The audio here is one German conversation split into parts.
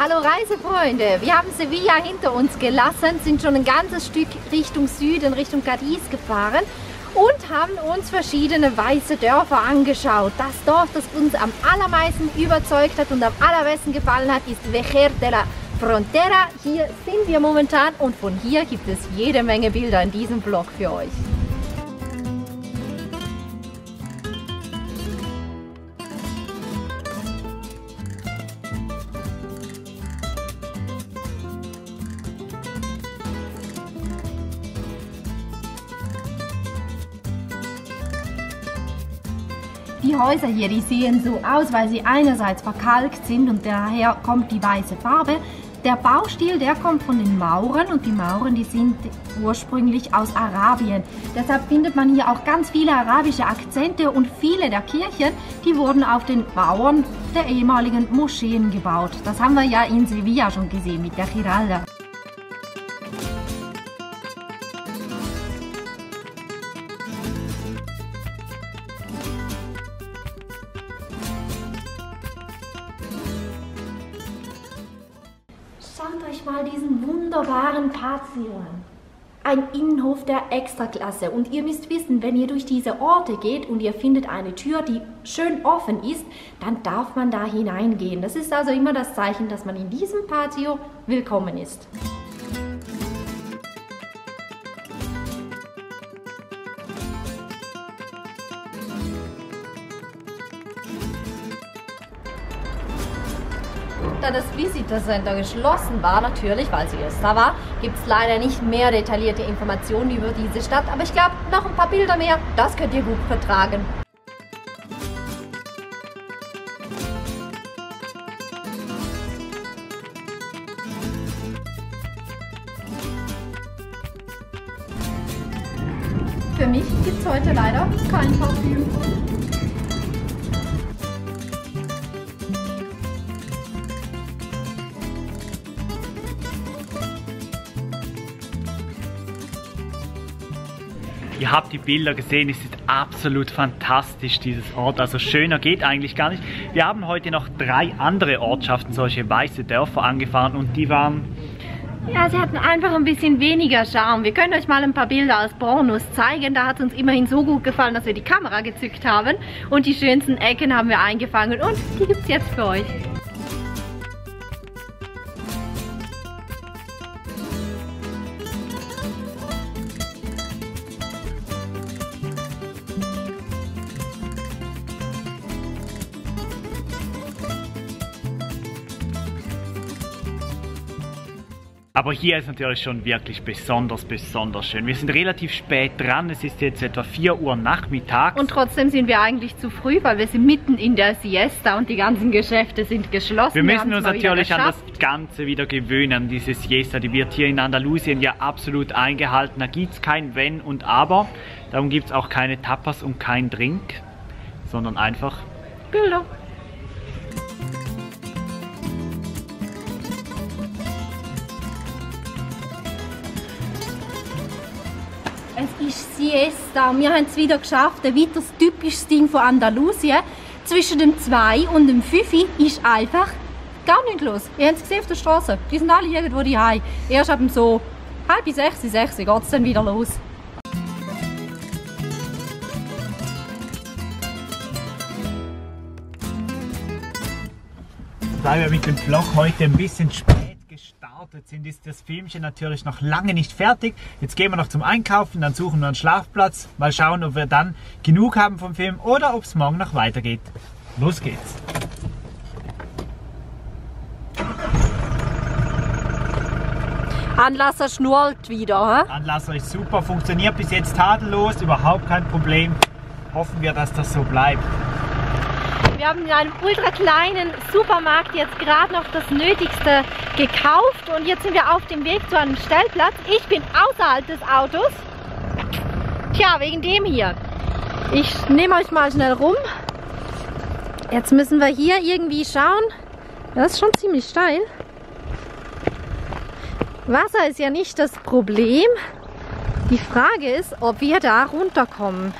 Hallo Reisefreunde, wir haben Sevilla hinter uns gelassen, sind schon ein ganzes Stück Richtung Süden, Richtung Cadiz gefahren und haben uns verschiedene weiße Dörfer angeschaut. Das Dorf, das uns am allermeisten überzeugt hat und am allerbesten gefallen hat, ist Vejer de la Frontera. Hier sind wir momentan und von hier gibt es jede Menge Bilder in diesem Vlog für euch. Die Häuser hier, die sehen so aus, weil sie einerseits verkalkt sind und daher kommt die weiße Farbe. Der Baustil, der kommt von den Mauren und die Mauren, die sind ursprünglich aus Arabien. Deshalb findet man hier auch ganz viele arabische Akzente und viele der Kirchen, die wurden auf den Mauern der ehemaligen Moscheen gebaut. Das haben wir ja in Sevilla schon gesehen mit der Giralda. Schaut euch mal diesen wunderbaren Patio an. Ein Innenhof der Extraklasse. Und ihr müsst wissen, wenn ihr durch diese Orte geht und ihr findet eine Tür, die schön offen ist, dann darf man da hineingehen. Das ist also immer das Zeichen, dass man in diesem Patio willkommen ist. Da das Visitor Center geschlossen war, natürlich, weil sie erst da war, gibt es leider nicht mehr detaillierte Informationen über diese Stadt. Aber ich glaube, noch ein paar Bilder mehr, das könnt ihr gut vertragen. Für mich gibt es heute leider kein Parfüm. Ihr habt die Bilder gesehen, es ist absolut fantastisch, dieses Ort. Also schöner geht eigentlich gar nicht. Wir haben heute noch 3 andere Ortschaften, solche weiße Dörfer angefahren und die waren... Ja, sie hatten einfach ein bisschen weniger Charme. Wir können euch mal ein paar Bilder aus Bornos zeigen. Da hat es uns immerhin so gut gefallen, dass wir die Kamera gezückt haben. Und die schönsten Ecken haben wir eingefangen und die gibt es jetzt für euch. Aber hier ist natürlich schon wirklich besonders schön. Wir sind relativ spät dran, es ist jetzt etwa 4 Uhr nachmittags. Und trotzdem sind wir eigentlich zu früh, weil wir sind mitten in der Siesta und die ganzen Geschäfte sind geschlossen. Wir müssen uns natürlich an das Ganze wieder gewöhnen, diese Siesta, die wird hier in Andalusien ja absolut eingehalten. Da gibt es kein Wenn und Aber, darum gibt es auch keine Tapas und kein Drink, sondern einfach Bilder. Es ist Siesta und wir haben es wieder geschafft, ein weiteres typisches Ding von Andalusien. Zwischen dem 2 und dem 5 ist einfach gar nichts los. Ihr habt es gesehen auf der Straße, die sind alle irgendwo daheim. Erst ab so 5, 6 geht es dann wieder los. Weil wir mit dem Vlog heute ein bisschen spät gestartet sind, ist das Filmchen natürlich noch lange nicht fertig. Jetzt gehen wir noch zum Einkaufen, dann suchen wir einen Schlafplatz. Mal schauen, ob wir dann genug haben vom Film oder ob es morgen noch weitergeht. Los geht's! Anlasser schnurrt wieder, hä? Anlasser ist super, funktioniert bis jetzt tadellos, überhaupt kein Problem. Hoffen wir, dass das so bleibt. Wir haben in einem ultra kleinen Supermarkt jetzt gerade noch das Nötigste gekauft und jetzt sind wir auf dem Weg zu einem Stellplatz. Ich bin außerhalb des Autos. Tja, wegen dem hier. Ich nehme euch mal schnell rum. Jetzt müssen wir hier irgendwie schauen. Das ist schon ziemlich steil. Wasser ist ja nicht das Problem. Die Frage ist, ob wir da runterkommen.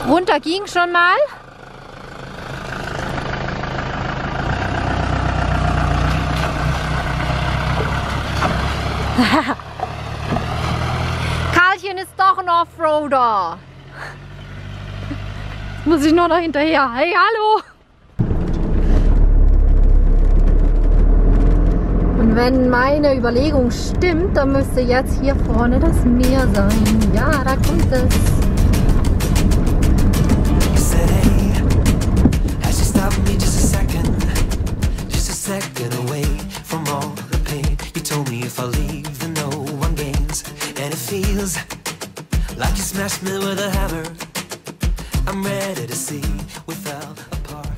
Runter ging schon mal. Karlchen ist doch ein Offroader. Jetzt muss ich nur noch hinterher. Hey, hallo! Und wenn meine Überlegung stimmt, dann müsste jetzt hier vorne das Meer sein. Ja, da kommt es.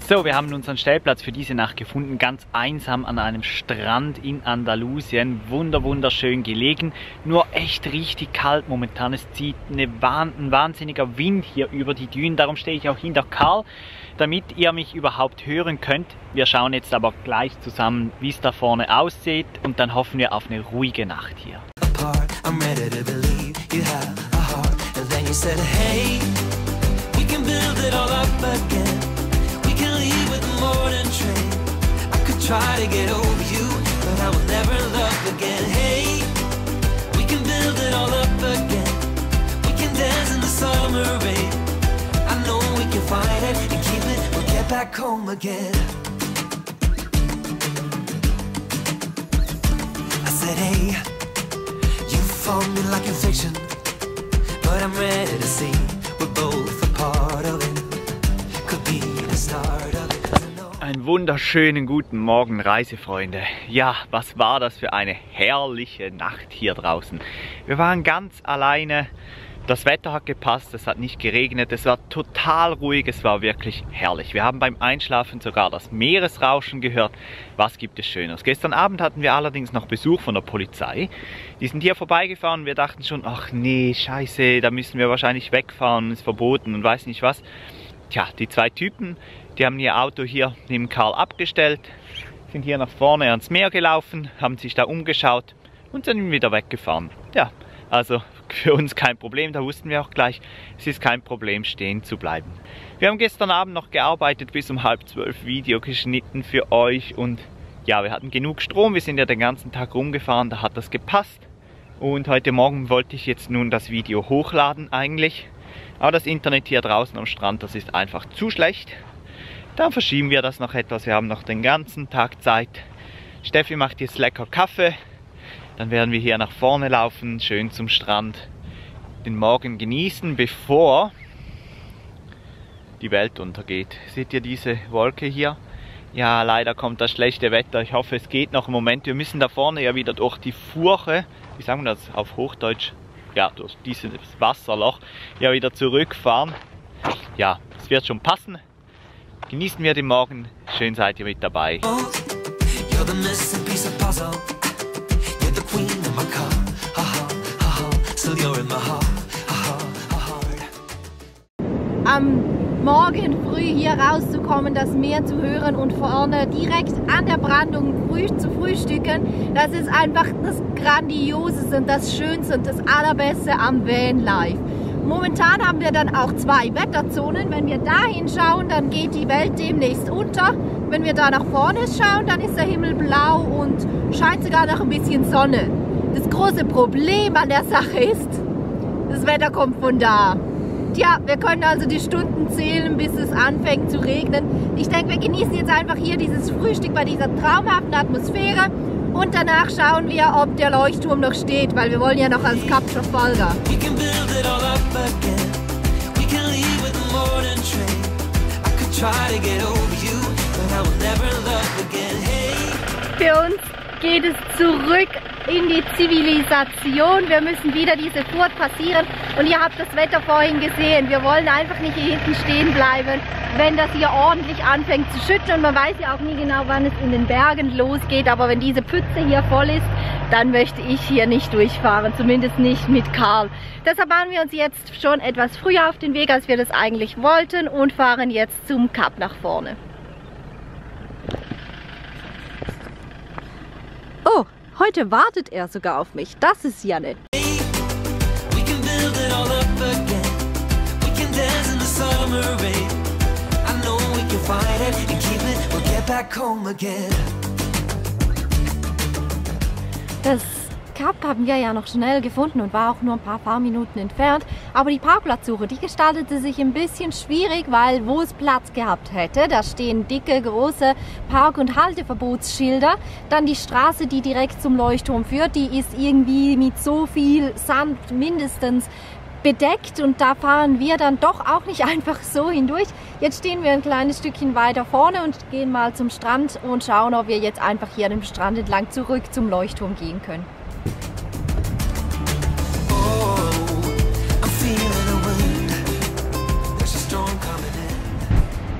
So, wir haben unseren Stellplatz für diese Nacht gefunden, ganz einsam an einem Strand in Andalusien, wunderschön gelegen, nur echt richtig kalt momentan, es zieht ein wahnsinniger Wind hier über die Dünen, darum stehe ich auch hinter Karl, damit ihr mich überhaupt hören könnt. Wir schauen jetzt aber gleich zusammen, wie es da vorne aussieht und dann hoffen wir auf eine ruhige Nacht hier. Try to get over you, but I will never love again. Hey, we can build it all up again. We can dance in the summer rain. I know we can find it and keep it. We'll get back home again. I said, hey, you found me like in fiction, but I'm ready to see we're both a part of it. Could be the start of it. Einen wunderschönen guten Morgen, Reisefreunde. Ja, was war das für eine herrliche Nacht hier draußen. Wir waren ganz alleine, das Wetter hat gepasst, es hat nicht geregnet, es war total ruhig, es war wirklich herrlich. Wir haben beim Einschlafen sogar das Meeresrauschen gehört. Was gibt es Schöneres? Gestern Abend hatten wir allerdings noch Besuch von der Polizei. Die sind hier vorbeigefahren und wir dachten schon, ach nee, scheiße, da müssen wir wahrscheinlich wegfahren, ist verboten und weiß nicht was. Tja, die zwei Typen, die haben ihr Auto hier neben Karl abgestellt, sind hier nach vorne ans Meer gelaufen, haben sich da umgeschaut und sind wieder weggefahren. Ja, also für uns kein Problem, da wussten wir auch gleich, es ist kein Problem, stehen zu bleiben. Wir haben gestern Abend noch gearbeitet, bis um 11:30 Video geschnitten für euch und ja, wir hatten genug Strom, wir sind ja den ganzen Tag rumgefahren, da hat das gepasst. Und heute Morgen wollte ich jetzt nun das Video hochladen eigentlich. Aber das Internet hier draußen am Strand, das ist einfach zu schlecht. Dann verschieben wir das noch etwas. Wir haben noch den ganzen Tag Zeit. Steffi macht jetzt lecker Kaffee. Dann werden wir hier nach vorne laufen, schön zum Strand. Den Morgen genießen, bevor die Welt untergeht. Seht ihr diese Wolke hier? Ja, leider kommt das schlechte Wetter. Ich hoffe, es geht noch einen Moment. Wir müssen da vorne ja wieder durch die Furche, wie sagen wir das auf Hochdeutsch? Ja, durch dieses Wasserloch ja wieder zurückfahren. Ja, es wird schon passen. Genießen wir den Morgen. Schön seid ihr mit dabei. Am Morgen früh hier rauszukommen, das Meer zu hören und vorne direkt an der Brandung zu frühstücken, das ist einfach das Grandioseste und das Schönste und das Allerbeste am Vanlife. Momentan haben wir dann auch zwei Wetterzonen. Wenn wir da hinschauen, dann geht die Welt demnächst unter. Wenn wir da nach vorne schauen, dann ist der Himmel blau und scheint sogar noch ein bisschen Sonne. Das große Problem an der Sache ist, das Wetter kommt von da. Tja, wir können also die Stunden zählen, bis es anfängt zu regnen. Ich denke, wir genießen jetzt einfach hier dieses Frühstück bei dieser traumhaften Atmosphäre und danach schauen wir, ob der Leuchtturm noch steht, weil wir wollen ja noch ans Kap Trafalgar. Für uns geht es zurück in die Zivilisation. Wir müssen wieder diese Furt passieren und ihr habt das Wetter vorhin gesehen. Wir wollen einfach nicht hier hinten stehen bleiben, wenn das hier ordentlich anfängt zu schütten und man weiß ja auch nie genau, wann es in den Bergen losgeht, aber wenn diese Pfütze hier voll ist, dann möchte ich hier nicht durchfahren, zumindest nicht mit Karl. Deshalb machen wir uns jetzt schon etwas früher auf den Weg, als wir das eigentlich wollten und fahren jetzt zum Kap nach vorne. Oh, heute wartet er sogar auf mich. Das ist ja nett. summer rain. I know we can fight it and keep it, we'll get back home again. Das Kap haben wir ja noch schnell gefunden und war auch nur ein paar Fahrminuten entfernt. Aber die Parkplatzsuche, die gestaltete sich ein bisschen schwierig, weil wo es Platz gehabt hätte, da stehen dicke, große Park- und Halteverbotsschilder. Dann die Straße, die direkt zum Leuchtturm führt, die ist irgendwie mit so viel Sand mindestens bedeckt und da fahren wir dann doch auch nicht einfach so hindurch. Jetzt stehen wir ein kleines Stückchen weiter vorne und gehen mal zum Strand und schauen, ob wir jetzt einfach hier an dem Strand entlang zurück zum Leuchtturm gehen können.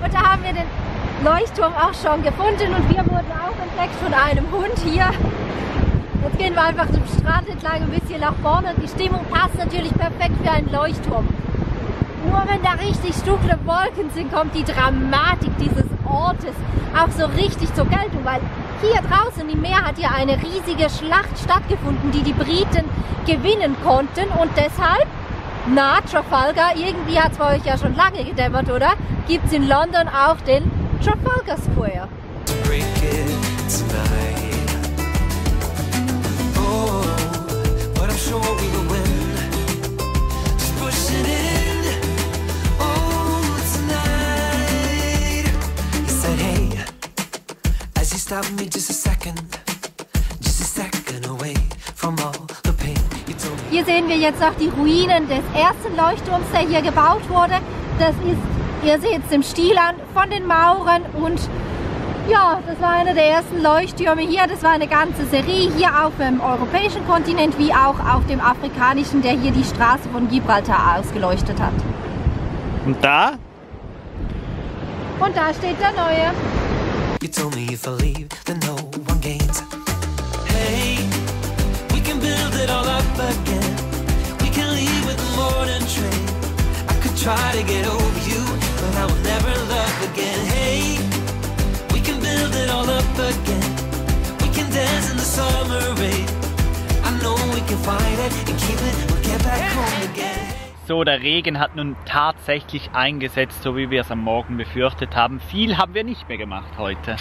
Und da haben wir den Leuchtturm auch schon gefunden und wir wurden auch entdeckt von einem Hund hier. Jetzt gehen wir einfach zum Strand entlang ein bisschen nach vorne. Die Stimmung passt natürlich perfekt für einen Leuchtturm. Nur wenn da richtig dunkle Wolken sind, kommt die Dramatik dieses Ortes auch so richtig zur Geltung, weil hier draußen im Meer hat ja eine riesige Schlacht stattgefunden, die die Briten gewinnen konnten und deshalb, na, Trafalgar, irgendwie hat es bei euch ja schon lange gedämmert, oder? Gibt es in London auch den Trafalgar Square. Stop me just a second away from all the pain you told me. Hier sehen wir jetzt auch die Ruinen des ersten Leuchtturms, der hier gebaut wurde. Das ist, ihr seht es im Stil an, von den Mauren und ja, das war einer der ersten Leuchttürme hier. Das war eine ganze Serie hier auf dem europäischen Kontinent wie auch auf dem afrikanischen, der hier die Straße von Gibraltar ausgeleuchtet hat. Und da? Und da steht der neue. You told me if I leave, then no one gains. Hey, we can build it all up again. We can leave with the morning train. I could try to get over you, but I will never love again. Hey, we can build it all up again. We can dance in the summer rain. I know we can fight it and keep it, we'll get back home again. So, der Regen hat nun tatsächlich eingesetzt, so wie wir es am Morgen befürchtet haben. Viel haben wir nicht mehr gemacht heute.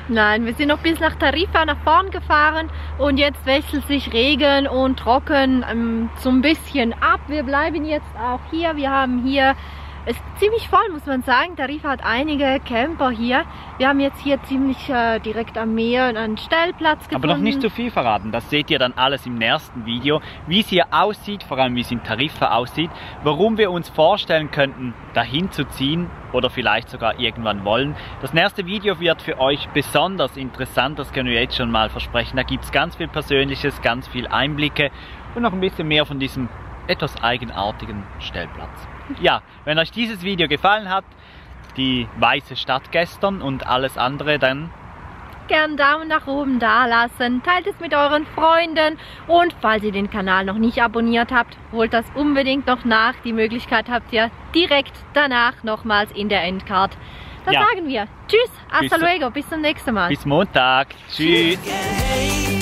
Nein, wir sind noch bis nach Tarifa nach vorn gefahren und jetzt wechselt sich Regen und Trocken so ein bisschen ab. Wir bleiben jetzt auch hier. Wir haben hier, es ist ziemlich voll, muss man sagen. Tarifa hat einige Camper hier. Wir haben jetzt hier ziemlich direkt am Meer einen Stellplatz gefunden. Aber noch nicht so viel verraten, das seht ihr dann alles im nächsten Video. Wie es hier aussieht, vor allem wie es in Tarifa aussieht, warum wir uns vorstellen könnten, dahin zu ziehen oder vielleicht sogar irgendwann wollen. Das nächste Video wird für euch besonders interessant, das können wir jetzt schon mal versprechen. Da gibt es ganz viel Persönliches, ganz viel Einblicke und noch ein bisschen mehr von diesem etwas eigenartigen Stellplatz. Ja, wenn euch dieses Video gefallen hat, die weiße Stadt gestern und alles andere, dann gerne einen Daumen nach oben da lassen, teilt es mit euren Freunden und falls ihr den Kanal noch nicht abonniert habt, holt das unbedingt noch nach. Die Möglichkeit habt ihr direkt danach nochmals in der Endcard. Dann sagen wir Tschüss, hasta luego, bis zum nächsten Mal. Bis Montag. Tschüss. Hey.